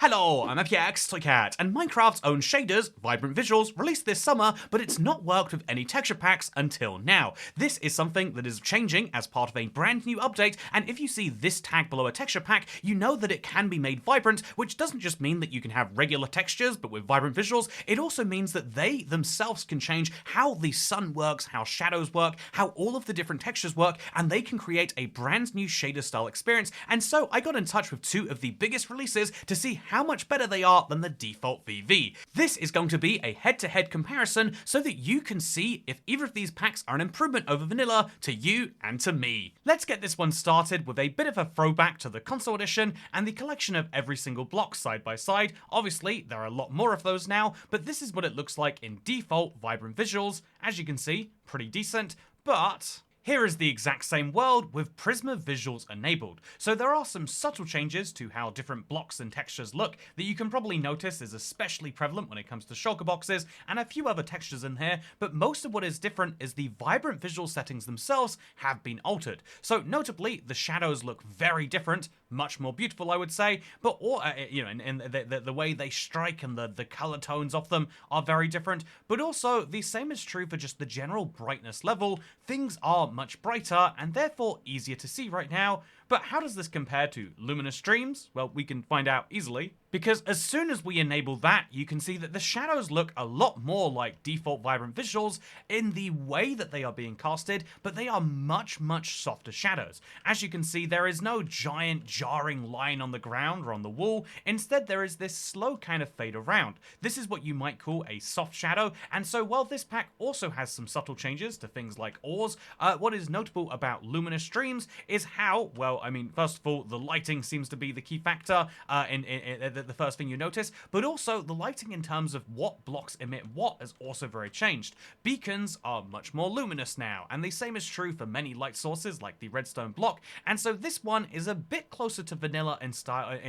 Hello, I'm FPX and Minecraft's own shaders, Vibrant Visuals, released this summer, but it's not worked with any texture packs until now. This is something that is changing as part of a brand new update, and if you see this tag below a texture pack, you know that it can be made vibrant, which doesn't just mean that you can have regular textures, but with Vibrant Visuals, it also means that they themselves can change how the sun works, how shadows work, how all of the different textures work, and they can create a brand new shader style experience. And so I got in touch with two of the biggest releases to see how much better they are than the default VV. This is going to be a head-to-head comparison so that you can see if either of these packs are an improvement over vanilla to you and to me. Let's get this one started with a bit of a throwback to the console edition and the collection of every single block side by side. Obviously, there are a lot more of those now, but this is what it looks like in default Vibrant Visuals. As you can see, pretty decent, but here is the exact same world with Prizma Visuals enabled. So there are some subtle changes to how different blocks and textures look that you can probably notice is especially prevalent when it comes to shulker boxes and a few other textures in here, but most of what is different is the Vibrant Visual settings themselves have been altered. So notably, the shadows look very different, much more beautiful I would say, but the way they strike and the color tones of them are very different, but also the same is true for just the general brightness level. Things are much brighter and therefore easier to see right now. But how does this compare to Luminosity Dreams? Well, we can find out easily, because as soon as we enable that, you can see that the shadows look a lot more like default Vibrant Visuals in the way that they are being casted, but they are much, much softer shadows. As you can see, there is no giant jarring line on the ground or on the wall. Instead, there is this slow kind of fade around. This is what you might call a soft shadow, and so while this pack also has some subtle changes to things like ores, what is notable about Luminosity Dreams is how, well, I mean, first of all, the lighting seems to be the key factor in the first thing you notice, but also the lighting in terms of what blocks emit what has also very changed. Beacons are much more luminous now, and the same is true for many light sources like the redstone block, and so this one is a bit closer to vanilla in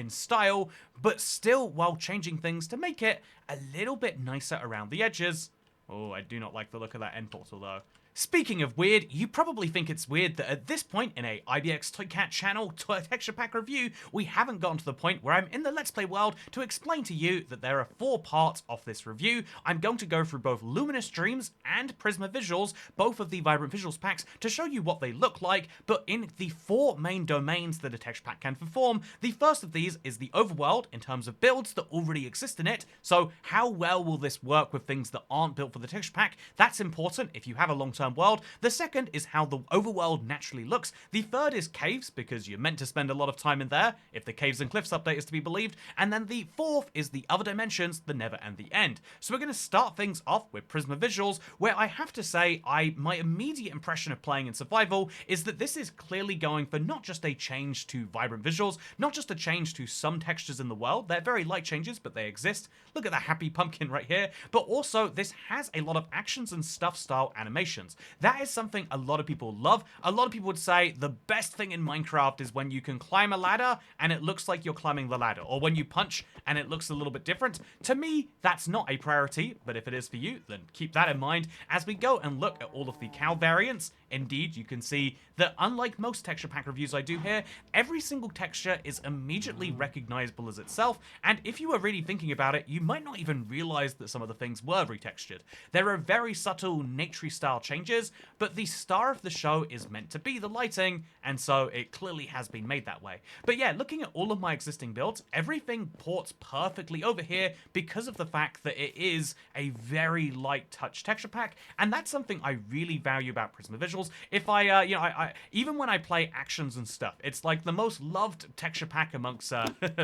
style, but still while changing things to make it a little bit nicer around the edges. Oh, I do not like the look of that end portal though. Speaking of weird, you probably think it's weird that at this point in a IBX Toycat channel texture pack review, we haven't gotten to the point where I'm in the Let's Play world to explain to you that there are 4 parts of this review. I'm going to go through both Luminosity Dreams and Prizma Visuals, both of the Vibrant Visuals packs, to show you what they look like, but in the 4 main domains that a texture pack can perform. The first of these is the overworld in terms of builds that already exist in it. So how well will this work with things that aren't built for the texture pack? That's important if you have a long-term world. The second is how the overworld naturally looks. The third is caves, because you're meant to spend a lot of time in there, if the Caves and Cliffs update is to be believed. And then the fourth is the other dimensions, the never and the end. So we're going to start things off with Prizma Visuals, where I have to say, my immediate impression of playing in survival is that this is clearly going for not just a change to Vibrant Visuals, not just a change to some textures in the world. They're very light changes, but they exist. Look at the happy pumpkin right here. But also, this has a lot of actions and stuff style animations. That is something a lot of people love. A lot of people would say the best thing in Minecraft is when you can climb a ladder and it looks like you're climbing the ladder, or when you punch and it looks a little bit different. To me, that's not a priority, but if it is for you, then keep that in mind as we go and look at all of the cow variants. Indeed, you can see that unlike most texture pack reviews I do here, every single texture is immediately recognizable as itself, and if you were really thinking about it, you might not even realize that some of the things were retextured. There are very subtle naturey style changes, but the star of the show is meant to be the lighting, and so it clearly has been made that way. But yeah, looking at all of my existing builds, everything ports perfectly over here because of the fact that it is a very light touch texture pack, and that's something I really value about Prizma Visuals. If I even when I play actions and stuff, it's like the most loved texture pack amongst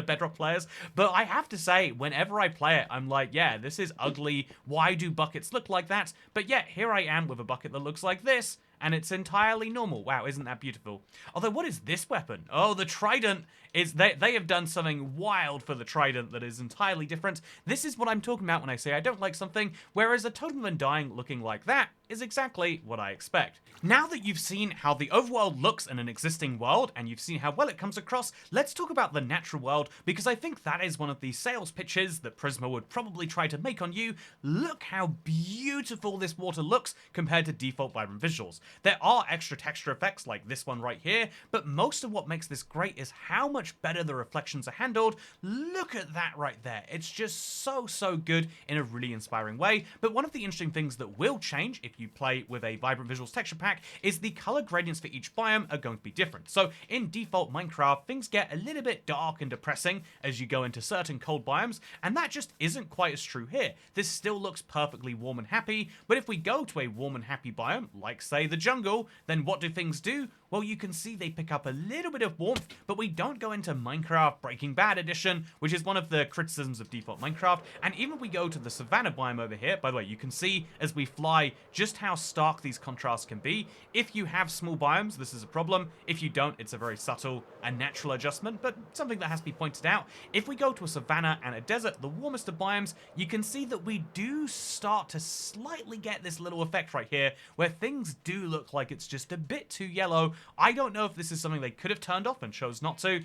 Bedrock players, but I have to say, whenever I play it, I'm like, yeah, this is ugly, why do buckets look like that? But yet, here I am with a bucket that looks like this, and it's entirely normal. Wow, isn't that beautiful? Although, what is this weapon? Oh, the trident is, they have done something wild for the trident that is entirely different. This is what I'm talking about when I say I don't like something, whereas a Totem of Undying looking like that is exactly what I expect. Now that you've seen how the overworld looks in an existing world, and you've seen how well it comes across, let's talk about the natural world, because I think that is one of the sales pitches that Prizma would probably try to make on you. Look how beautiful this water looks compared to default vibrant visuals. There are extra texture effects like this one right here, but most of what makes this great is how much better the reflections are handled. Look at that right there. It's just so good in a really inspiring way. But one of the interesting things that will change if you play with a vibrant visuals texture pack is the color gradients for each biome are going to be different. So in default Minecraft, things get a little bit dark and depressing as you go into certain cold biomes, and that just isn't quite as true here. This still looks perfectly warm and happy, but if we go to a warm and happy biome, like say the jungle, then what do things do? Well, you can see they pick up a little bit of warmth, but we don't go into Minecraft Breaking Bad edition, which is one of the criticisms of default Minecraft. And even if we go to the Savannah biome over here, by the way, you can see as we fly just how stark these contrasts can be. If you have small biomes, this is a problem. If you don't, it's a very subtle and natural adjustment, but something that has to be pointed out. If we go to a Savannah and a desert, the warmest of biomes, you can see that we do start to slightly get this little effect right here, where things do look like it's just a bit too yellow. I don't know if this is something they could have turned off and chose not to,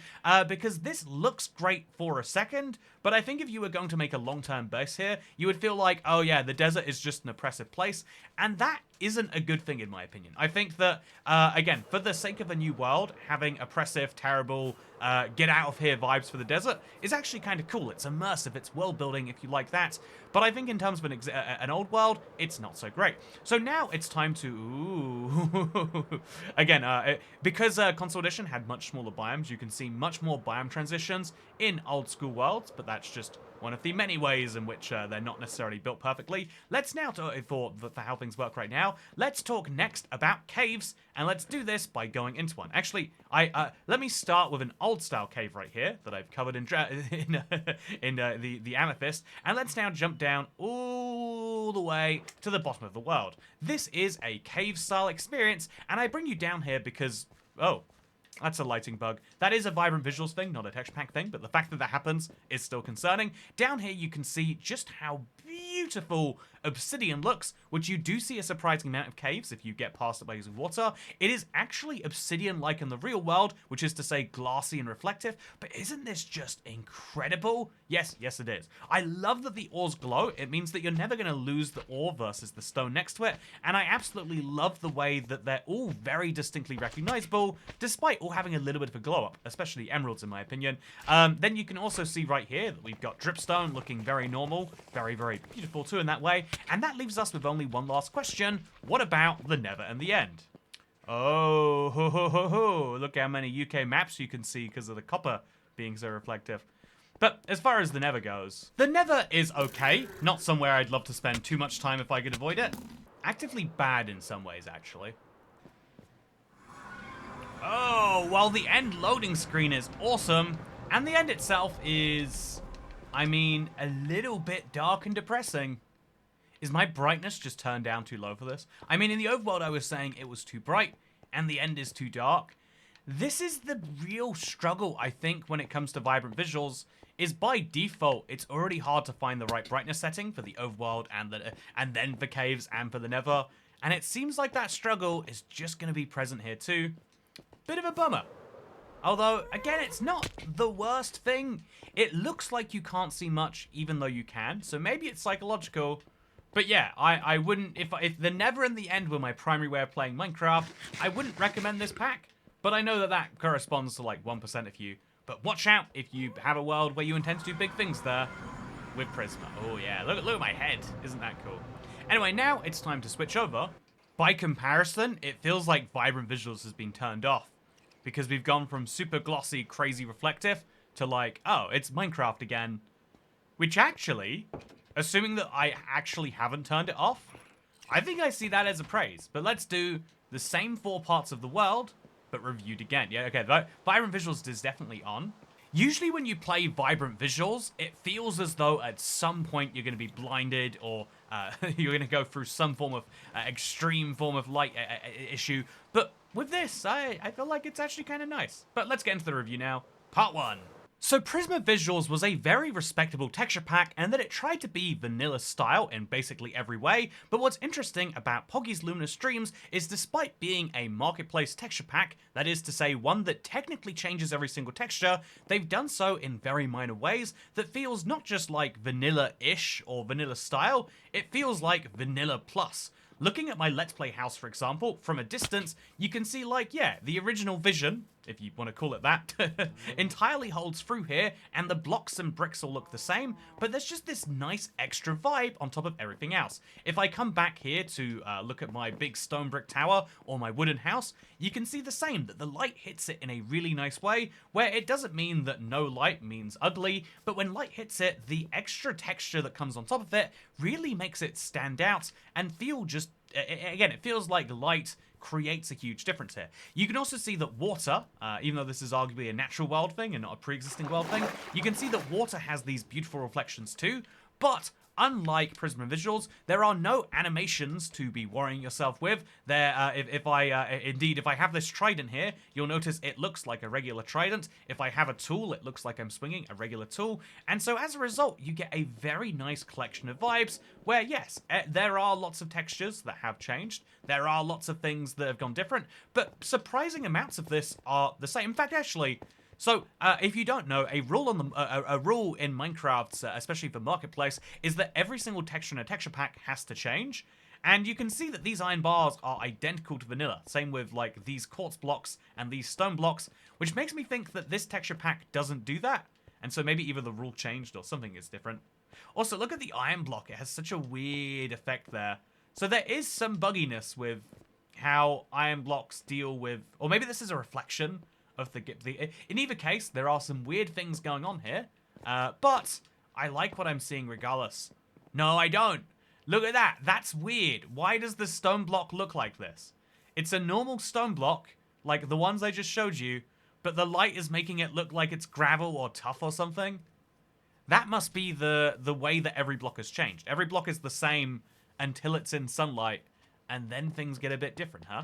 because this looks great for a second, but I think if you were going to make a long-term base here, you would feel like, oh yeah, the desert is just an oppressive place, and that isn't a good thing in my opinion. I think that, again, for the sake of a new world, having oppressive, terrible, get out of here vibes for the desert is actually kind of cool. It's immersive, it's world building if you like that, but I think in terms of an old world, it's not so great. So now it's time to, again, because Console Edition had much smaller biomes, you can see much more biome transitions in old school worlds, but that's just one of the many ways in which they're not necessarily built perfectly. Let's now, for how things work right now, let's talk next about caves, and let's do this by going into one. Actually, let me start with an old-style cave right here that I've covered in the amethyst, and let's now jump down all the way to the bottom of the world. This is a cave-style experience, and I bring you down here because, oh, that's a lighting bug. That is a vibrant visuals thing, not a texture pack thing, but the fact that that happens is still concerning. Down here you can see just how beautiful obsidian looks, which you do see a surprising amount of caves if you get past it by using water. It is actually obsidian-like in the real world, which is to say glassy and reflective, but isn't this just incredible? Yes, yes it is. I love that the ores glow. It means that you're never going to lose the ore versus the stone next to it, and I absolutely love the way that they're all very distinctly recognizable, despite all having a little bit of a glow up, especially emeralds in my opinion. Then you can also see right here that we've got dripstone looking very normal, very beautiful too in that way. And that leaves us with only one last question. What about the Nether and the End? Oh, ho, ho, ho, ho. Look how many UK maps you can see because of the copper being so reflective. But as far as the Nether goes, the Nether is okay. Not somewhere I'd love to spend too much time if I could avoid it. Actively bad in some ways, actually. Oh, while the End loading screen is awesome, and the End itself is, I mean, a little bit dark and depressing. Is my brightness just turned down too low for this? I mean, in the overworld I was saying it was too bright, and the End is too dark. This is the real struggle, I think, when it comes to vibrant visuals, is by default, it's already hard to find the right brightness setting for the overworld and then for caves and for the Nether. And it seems like that struggle is just going to be present here too. Bit of a bummer. Although, again, it's not the worst thing. It looks like you can't see much, even though you can. So maybe it's psychological. But yeah, I wouldn't, if the Nether and the End were my primary way of playing Minecraft, I wouldn't recommend this pack. But I know that that corresponds to like 1% of you. But watch out if you have a world where you intend to do big things there with Prizma. Oh yeah, look at my head. Isn't that cool? Anyway, now it's time to switch over. By comparison, it feels like vibrant visuals has been turned off. Because we've gone from super glossy, crazy reflective to like, oh, it's Minecraft again. Which actually, assuming that I actually haven't turned it off, I think I see that as a praise. But let's do the same 4 parts of the world, but reviewed again. Yeah, okay, vibrant visuals is definitely on. Usually when you play vibrant visuals, it feels as though at some point you're going to be blinded or you're going to go through some form of extreme form of light issue. But with this, I feel like it's actually kind of nice. But let's get into the review now. Part 1. So Prizma Visuals was a very respectable texture pack, and that it tried to be vanilla style in basically every way, but what's interesting about Poggy's Luminous Dreams is despite being a marketplace texture pack, that is to say one that technically changes every single texture, they've done so in very minor ways that feels not just like vanilla-ish or vanilla style, it feels like vanilla plus. Looking at my Let's Play house, for example, from a distance, you can see, like, yeah, the original vision, if you want to call it that, entirely holds through here, and the blocks and bricks all look the same, but there's just this nice extra vibe on top of everything else. If I come back here to look at my big stone brick tower or my wooden house, you can see the same, that the light hits it in a really nice way, where it doesn't mean that no light means ugly, but when light hits it, the extra texture that comes on top of it really makes it stand out and feel just again, it feels like light creates a huge difference here. You can also see that water, even though this is arguably a natural world thing and not a pre-existing world thing, you can see that water has these beautiful reflections too, but unlike Prizma Visuals, there are no animations to be worrying yourself with. If I have this trident here, you'll notice it looks like a regular trident. If I have a tool, it looks like I'm swinging a regular tool. And so as a result, you get a very nice collection of vibes where, yes, there are lots of textures that have changed. There are lots of things that have gone different, but surprising amounts of this are the same. In fact, actually, so, if you don't know, a rule in Minecraft, especially for Marketplace, is that every single texture in a texture pack has to change. And you can see that these iron bars are identical to vanilla. Same with, like, these quartz blocks and these stone blocks, which makes me think that this texture pack doesn't do that. And so maybe either the rule changed or something is different. Also, look at the iron block. It has such a weird effect there. So there is some bugginess with how iron blocks deal with... Or maybe this is a reflection of in either case, there are some weird things going on here, but I like what I'm seeing regardless. No, I don't. Look at that. That's weird. Why does the stone block look like this? It's a normal stone block, like the ones I just showed you, but the light is making it look like it's gravel or tough or something. That must be the way that every block has changed. Every block is the same until it's in sunlight, and then things get a bit different, huh?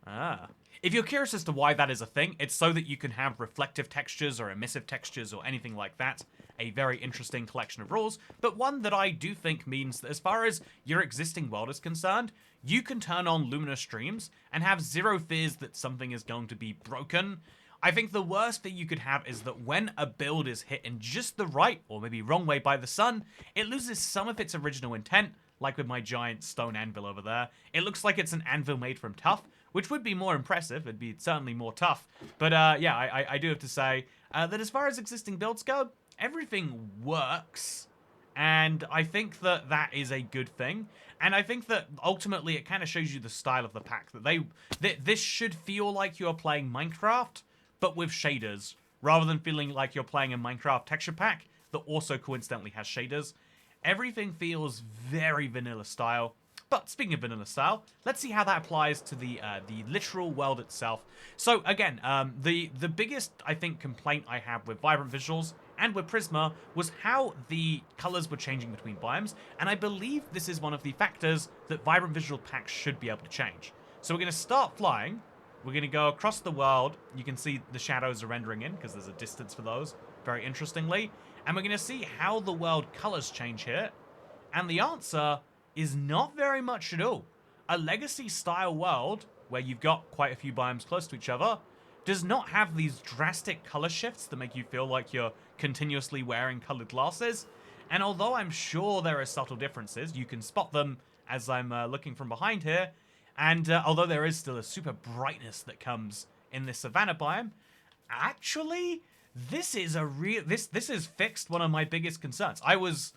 Ah. If you're curious as to why that is a thing, it's so that you can have reflective textures or emissive textures or anything like that. A very interesting collection of rules, but one that I do think means that as far as your existing world is concerned, you can turn on Luminous Dreams and have zero fears that something is going to be broken. I think the worst thing you could have is that when a build is hit in just the right or maybe wrong way by the sun, it loses some of its original intent, like with my giant stone anvil over there. It looks like it's an anvil made from tuff, which would be more impressive. It'd be certainly more tough. But yeah, I do have to say that as far as existing builds go, everything works. And I think that that is a good thing. And I think that ultimately it kind of shows you the style of the pack. That this should feel like you're playing Minecraft, but with shaders, rather than feeling like you're playing a Minecraft texture pack that also coincidentally has shaders. Everything feels very vanilla style. But speaking of vanilla style, let's see how that applies to the literal world itself. So again, the biggest, I think, complaint I have with Vibrant Visuals and with Prizma was how the colors were changing between biomes, and I believe this is one of the factors that Vibrant Visual packs should be able to change. So we're going to start flying. We're going to go across the world. You can see the shadows are rendering in because there's a distance for those, very interestingly. And we're going to see how the world colors change here. And the answer is not very much at all. A legacy-style world, where you've got quite a few biomes close to each other, does not have these drastic color shifts that make you feel like you're continuously wearing colored glasses. And although I'm sure there are subtle differences, you can spot them as I'm looking from behind here. And although there is still a super brightness that comes in this savanna biome, actually, this is a real... This has fixed one of my biggest concerns. I was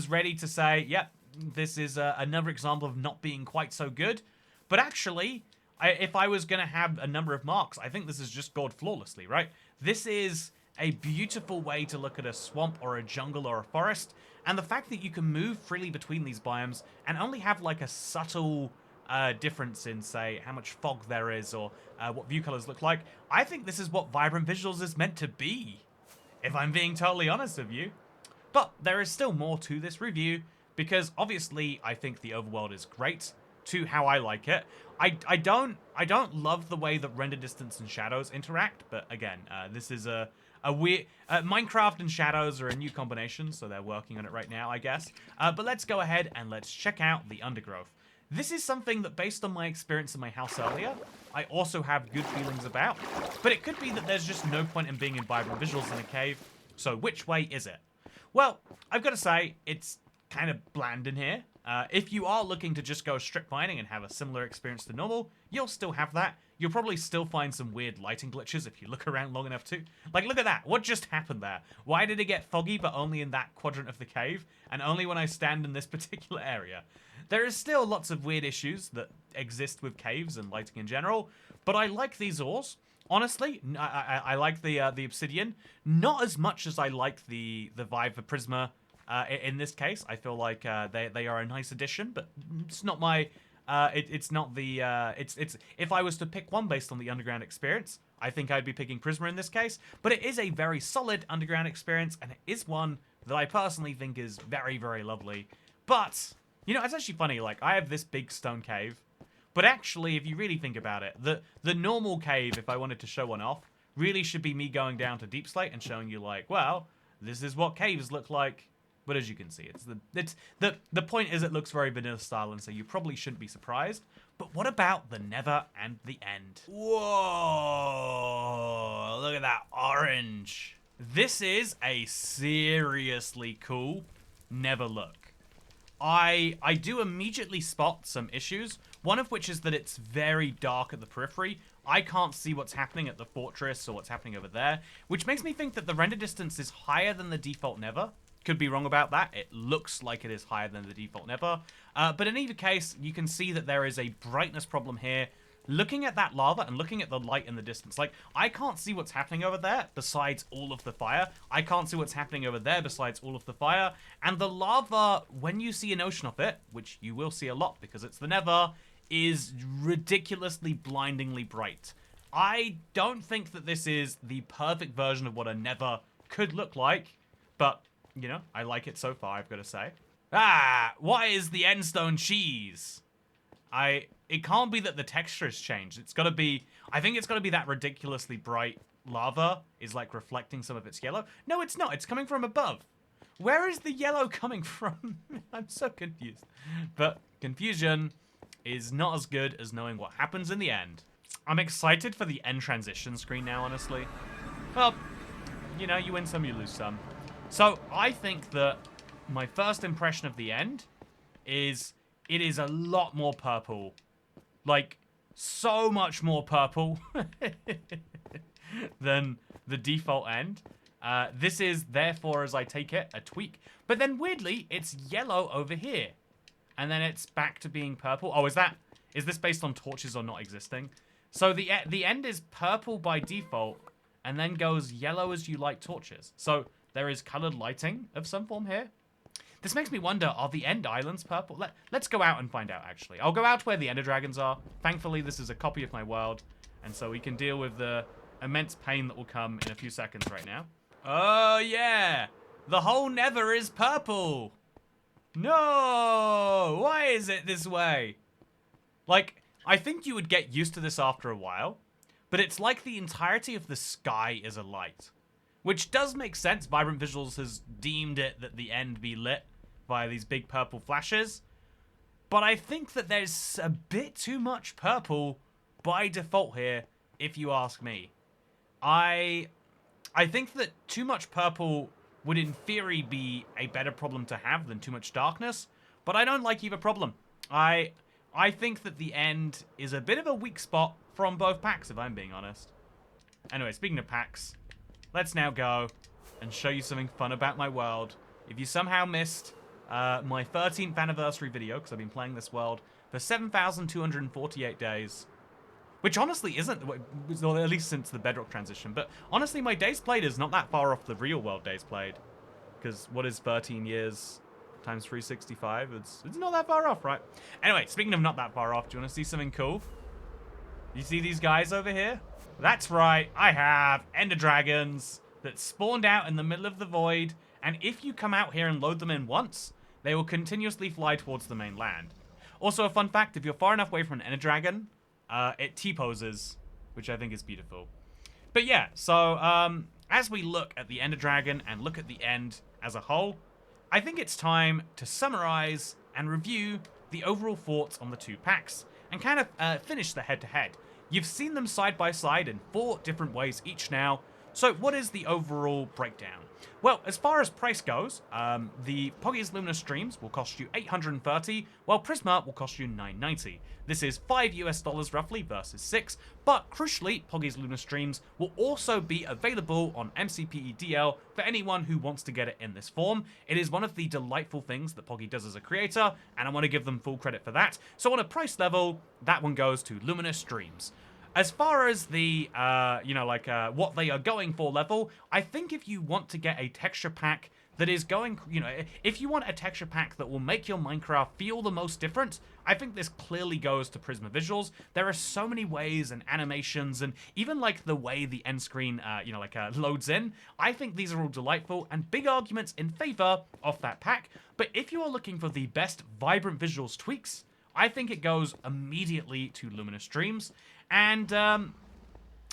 ready to say, yep, this is another example of not being quite so good. But actually, if I was going to have a number of marks, I think this is just scored flawlessly, right? This is a beautiful way to look at a swamp or a jungle or a forest. And the fact that you can move freely between these biomes and only have like a subtle difference in, say, how much fog there is or what view colors look like, I think this is what Vibrant Visuals is meant to be, if I'm being totally honest with you. But there is still more to this review, because obviously I think the overworld is great to how I like it. I don't love the way that render distance and shadows interact, but again, this is a Minecraft and shadows are a new combination, so they're working on it right now, I guess. But let's go ahead and let's check out the undergrowth. This is something that, based on my experience in my house earlier, I also have good feelings about. But it could be that there's just no point in being in vibrant visuals in a cave. So which way is it? Well, I've got to say, it's kind of bland in here. If you are looking to just go strip mining and have a similar experience to normal, you'll still have that. You'll probably still find some weird lighting glitches if you look around long enough to. Like, look at that. What just happened there? Why did it get foggy but only in that quadrant of the cave? And only when I stand in this particular area? There is still lots of weird issues that exist with caves and lighting in general, but I like these ores. Honestly, I like the obsidian, not as much as I like the Vive for Prizma. In this case, I feel like they are a nice addition, but it's not my. It's not the. It's if I was to pick one based on the underground experience, I think I'd be picking Prizma in this case. But it is a very solid underground experience, and it is one that I personally think is very, very lovely. But you know, it's actually funny. Like, I have this big stone cave. But actually, if you really think about it, the normal cave, if I wanted to show one off, really should be me going down to Deep Slate and showing you, like, well, this is what caves look like. But as you can see, the point is it looks very vanilla style, and so you probably shouldn't be surprised. But what about the Nether and the End? Whoa! Look at that orange. This is a seriously cool Nether look. I do immediately spot some issues, one of which is that it's very dark at the periphery. I can't see what's happening at the fortress or what's happening over there, which makes me think that the render distance is higher than the default Nether. Could be wrong about that. It looks like it is higher than the default Nether. But in either case, you can see that there is a brightness problem here. Looking at that lava and looking at the light in the distance, like, I can't see what's happening over there besides all of the fire. I can't see what's happening over there besides all of the fire. And the lava, when you see an ocean of it, which you will see a lot because it's the Nether, is ridiculously, blindingly bright. I don't think that this is the perfect version of what a Nether could look like, but, you know, I like it so far, I've got to say. Ah, why is the endstone cheese? It can't be that the texture has changed. It's got to be, I think it's got to be that ridiculously bright lava is like reflecting some of its yellow. No, it's not. It's coming from above. Where is the yellow coming from? I'm so confused. But confusion is not as good as knowing what happens in the end. I'm excited for the end transition screen now, honestly. Well, you know, you win some, you lose some. So I think that my first impression of the end is it is a lot more purple. Like, so much more purple than the default end. This is, therefore, as I take it, a tweak. But then, weirdly, it's yellow over here. And then it's back to being purple. Oh, is this based on torches or not existing? So the end is purple by default, and then goes yellow as you light torches. So there is colored lighting of some form here. This makes me wonder, are the end islands purple? Let's go out and find out, actually. I'll go out where the ender dragons are. Thankfully, this is a copy of my world, and so we can deal with the immense pain that will come in a few seconds right now. Oh, yeah! The whole Nether is purple! No! Why is it this way? Like, I think you would get used to this after a while, but it's like the entirety of the sky is a light. Which does make sense. Vibrant Visuals has deemed it that the end be lit by these big purple flashes. But I think that there's a bit too much purple by default here, if you ask me. I think that too much purple would in theory be a better problem to have than too much darkness, but I don't like either problem. I think that the end is a bit of a weak spot from both packs, if I'm being honest. Anyway, speaking of packs, let's now go and show you something fun about my world. If you somehow missed my 13th anniversary video, because I've been playing this world for 7,248 days, which honestly isn't, well, at least since the Bedrock transition, but honestly my days played is not that far off the real world days played, because what is 13 years times 365? It's not that far off, right? Anyway, speaking of not that far off, do you want to see something cool? You see these guys over here? That's right, I have ender dragons that spawned out in the middle of the void, and if you come out here and load them in once, they will continuously fly towards the main land. Also, a fun fact, if you're far enough away from an ender dragon, it T-poses, which I think is beautiful. But yeah, so as we look at the Ender Dragon and look at the end as a whole, I think it's time to summarize and review the overall thoughts on the two packs and kind of finish the head-to-head. You've seen them side by side in 4 different ways each now, so what is the overall breakdown? Well, as far as price goes, the Poggy's Luminous Dreams will cost you $830, while Prizma will cost you $990. This is $5 roughly versus 6, but crucially, Poggy's Luminous Dreams will also be available on MCPE DL for anyone who wants to get it in this form. It is one of the delightful things that Poggy does as a creator, and I want to give them full credit for that. So on a price level, that one goes to Luminous Dreams. As far as the, what they are going for level, I think if you want to get a texture pack that is going, if you want a texture pack that will make your Minecraft feel the most different, I think this clearly goes to Prizma Visuals. There are so many ways and animations and even like the way the end screen, loads in. I think these are all delightful and big arguments in favor of that pack. But if you are looking for the best vibrant visuals tweaks, I think it goes immediately to Luminous Dreams. And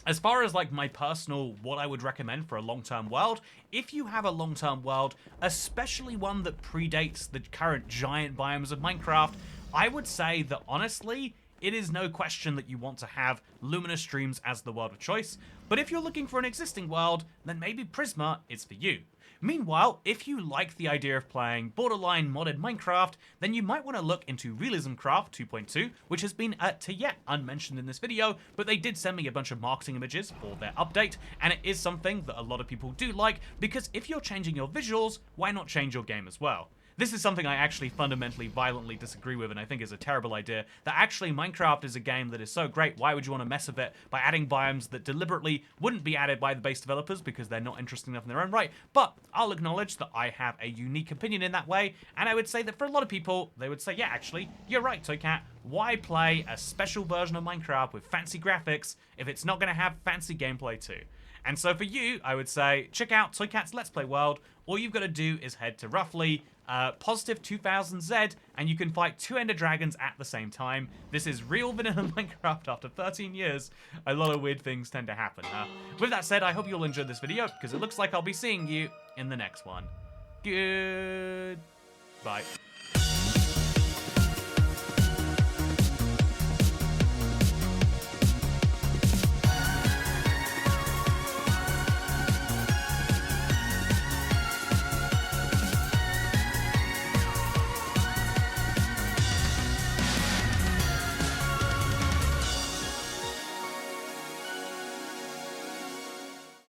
as far as like my personal what I would recommend for a long-term world, if you have a long-term world, especially one that predates the current giant biomes of Minecraft, I would say that honestly, it is no question that you want to have Luminous Dreams as the world of choice. But if you're looking for an existing world, then maybe Prizma is for you. Meanwhile, if you like the idea of playing borderline modded Minecraft, then you might want to look into Realism Craft 2.2, which has been to yet unmentioned in this video, but they did send me a bunch of marketing images for their update, and it is something that a lot of people do like, because if you're changing your visuals, why not change your game as well? This is something I actually fundamentally, violently disagree with and I think is a terrible idea, that actually Minecraft is a game that is so great, why would you want to mess with it by adding biomes that deliberately wouldn't be added by the base developers because they're not interesting enough in their own right? But I'll acknowledge that I have a unique opinion in that way, and I would say that for a lot of people, they would say, yeah, actually, you're right, Toycat, why play a special version of Minecraft with fancy graphics if it's not going to have fancy gameplay too? And so for you, I would say, check out Toycat's Let's Play World. All you've got to do is head to roughly positive 2000Z, and you can fight 2 Ender Dragons at the same time. This is real vanilla Minecraft after 13 years. A lot of weird things tend to happen. With that said, I hope you'll enjoy this video, because it looks like I'll be seeing you in the next one. Goodbye.